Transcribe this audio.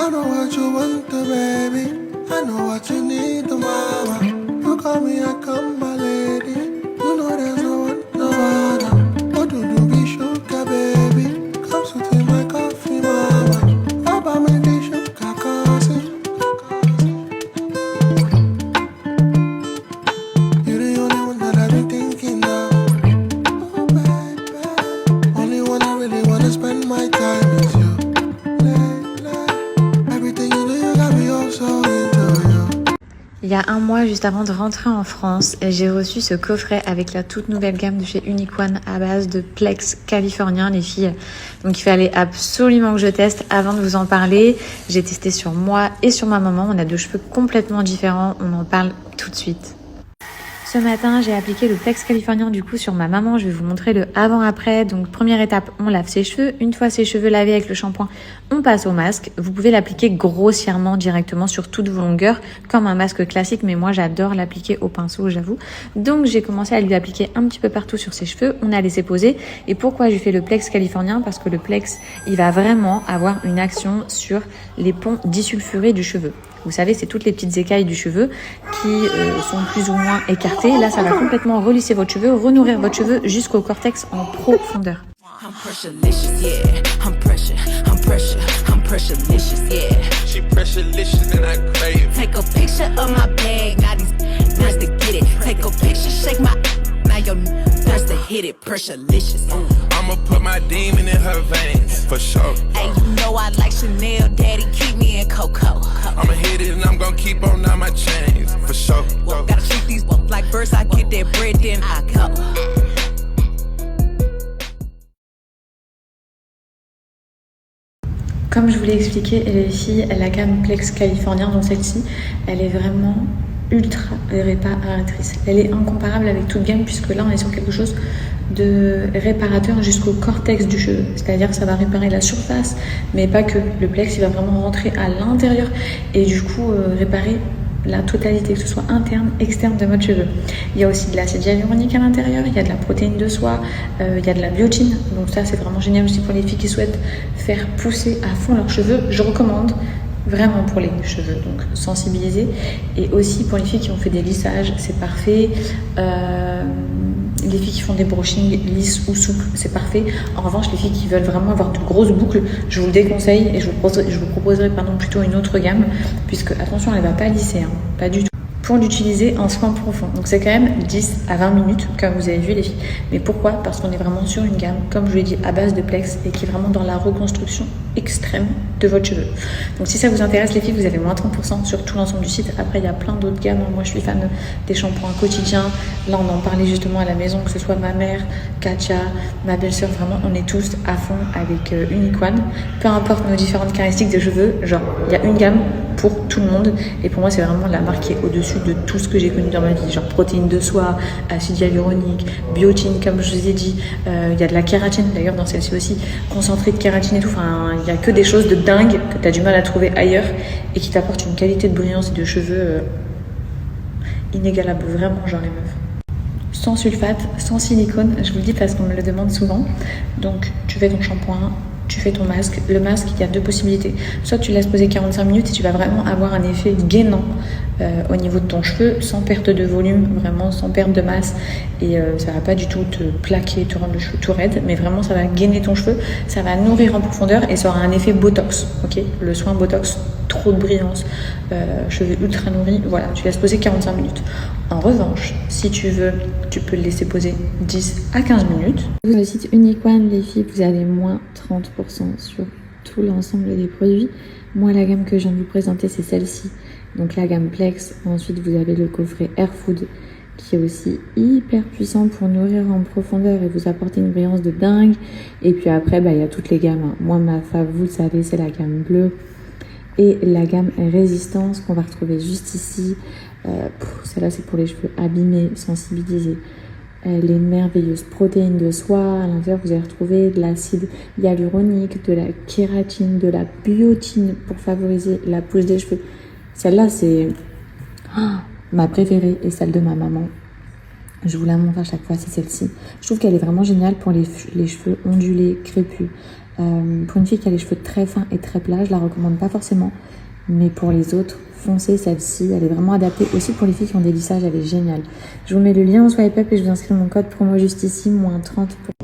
I know what you want, baby. I know what you need, mama. You call me, I come, my lady. You know there's no one, no other. What do you be sugar, baby? Come so take my coffee, mama. Baba me the sugar, cause you're the only one that I've been thinking of. Oh, baby. Only one I really wanna spend my time with you. Everything you do, you got me all so into you. Il y a un mois, juste avant de rentrer en France, j'ai reçu ce coffret avec la toute nouvelle gamme de chez Unique-One à base de Plex californien, les filles. Donc il fallait absolument que je teste avant de vous en parler. J'ai testé sur moi et sur ma maman. On a deux cheveux complètement différents. On en parle tout de suite. Ce matin, j'ai appliqué le Plex californien du coup sur ma maman. Je vais vous montrer le avant-après. Donc première étape, on lave ses cheveux. Une fois ses cheveux lavés avec le shampoing, on passe au masque. Vous pouvez l'appliquer grossièrement directement sur toutes vos longueurs comme un masque classique, mais moi j'adore l'appliquer au pinceau, j'avoue. Donc j'ai commencé à lui appliquer un petit peu partout sur ses cheveux. On a laissé poser. Et pourquoi j'ai fait le Plex californien? Parce que le Plex, il va vraiment avoir une action sur les ponts disulfurés du cheveu. Vous savez, c'est toutes les petites écailles du cheveu qui sont plus ou moins écartées. Là, ça va complètement relisser votre cheveu, renourrir votre cheveu jusqu'au cortex en profondeur. I'm pressurelicious, yeah. I'm pressurelicious, yeah. She pressurelicious and I crave. Take a picture of my bag, now these nice to get it. Take a picture, shake my now your thirst to hit it. Pressurelicious. I'ma put my demon in her veins, for sure. Hey, you know I like Chanel, daddy, keep me in Coco. I'ma hit it and I'm gon' keep on out my chains, for sure. Well, gotta treat these like birds, I get that bread, then I go. Comme je vous l'ai expliqué, les filles, la gamme Plex californien, donc celle-ci, elle est vraiment ultra réparatrice. Elle est incomparable avec toute gamme puisque là on est sur quelque chose de réparateur jusqu'au cortex du cheveu. C'est-à-dire que ça va réparer la surface, mais pas que. Le Plex, il va vraiment rentrer à l'intérieur et du coup réparer la totalité, que ce soit interne, externe de votre cheveu. Il y a aussi de l'acide hyaluronique à l'intérieur, il y a de la protéine de soie, il y a de la biotine. Donc ça, c'est vraiment génial aussi pour les filles qui souhaitent faire pousser à fond leurs cheveux. Je recommande vraiment pour les cheveux, donc sensibiliser. Et aussi pour les filles qui ont fait des lissages, c'est parfait. Les filles qui font des brushings lisses ou souples, c'est parfait. En revanche, les filles qui veulent vraiment avoir de grosses boucles, je vous le déconseille et je vous proposerai plutôt une autre gamme, puisque attention, elle ne va pas lisser, hein, pas du tout. Pour l'utiliser en soin profond. Donc c'est quand même 10 à 20 minutes, comme vous avez vu les filles. Mais pourquoi? Parce qu'on est vraiment sur une gamme, comme je l'ai dit, à base de Plex et qui est vraiment dans la reconstruction extrême de votre cheveu. Donc si ça vous intéresse les filles, vous avez moins 30% sur tout l'ensemble du site. Après il y a plein d'autres gammes. Moi je suis fan des shampoings quotidiens. Là on en parlait justement à la maison, que ce soit ma mère, Katia, ma belle-sœur, vraiment on est tous à fond avec Unique-One. Peu importe nos différentes caractéristiques de cheveux, genre il y a une gamme pour tout le monde et pour moi c'est vraiment la marque qui est au-dessus de tout ce que j'ai connu dans ma vie, genre protéines de soie, acide hyaluronique, biotine comme je vous ai dit, il y a de la kératine d'ailleurs dans celle-ci aussi, concentré de kératine et tout, enfin il y a que des choses de dingue que tu as du mal à trouver ailleurs et qui t'apportent une qualité de brillance et de cheveux inégalable, vraiment genre les meufs. Sans sulfate, sans silicone, je vous le dis parce qu'on me le demande souvent. Donc tu fais ton shampoing, tu fais ton masque. Le masque, il y a deux possibilités. Soit tu laisses poser 45 minutes et tu vas vraiment avoir un effet gainant au niveau de ton cheveu, sans perte de volume, vraiment sans perte de masse. Et ça va pas du tout te plaquer, te rendre le cheveu tout raide, mais vraiment ça va gainer ton cheveu, ça va nourrir en profondeur et ça aura un effet botox. Ok, le soin botox, trop de brillance, cheveux ultra nourris. Voilà, tu laisses poser 45 minutes. En revanche, si tu veux, tu peux le laisser poser 10 à 15 minutes. Sur le site Unique-One, les filles, vous avez moins 30% sur tout l'ensemble des produits. Moi, la gamme que je viens de vous présenter, c'est celle-ci. Donc la gamme Plex. Ensuite, vous avez le coffret Air Food qui est aussi hyper puissant pour nourrir en profondeur et vous apporter une brillance de dingue. Et puis après, il y a toutes les gammes. Moi, ma fave, vous le savez, c'est la gamme bleue. Et la gamme Résistance qu'on va retrouver juste ici. Celle-là, c'est pour les cheveux abîmés, sensibilisés. Les merveilleuses protéines de soie. À l'intérieur, vous allez retrouver de l'acide hyaluronique, de la kératine, de la biotine pour favoriser la pousse des cheveux. Celle-là, c'est ma préférée et celle de ma maman. Je vous la montre à chaque fois, c'est celle-ci. Je trouve qu'elle est vraiment géniale pour les cheveux ondulés, crépus. Pour une fille qui a les cheveux très fins et très plats, je la recommande pas forcément. Mais pour les autres, foncez celle-ci. Elle est vraiment adaptée aussi pour les filles qui ont des lissages. Elle est géniale. Je vous mets le lien en swipe up et je vous inscris mon code promo juste ici, moins 30 pour...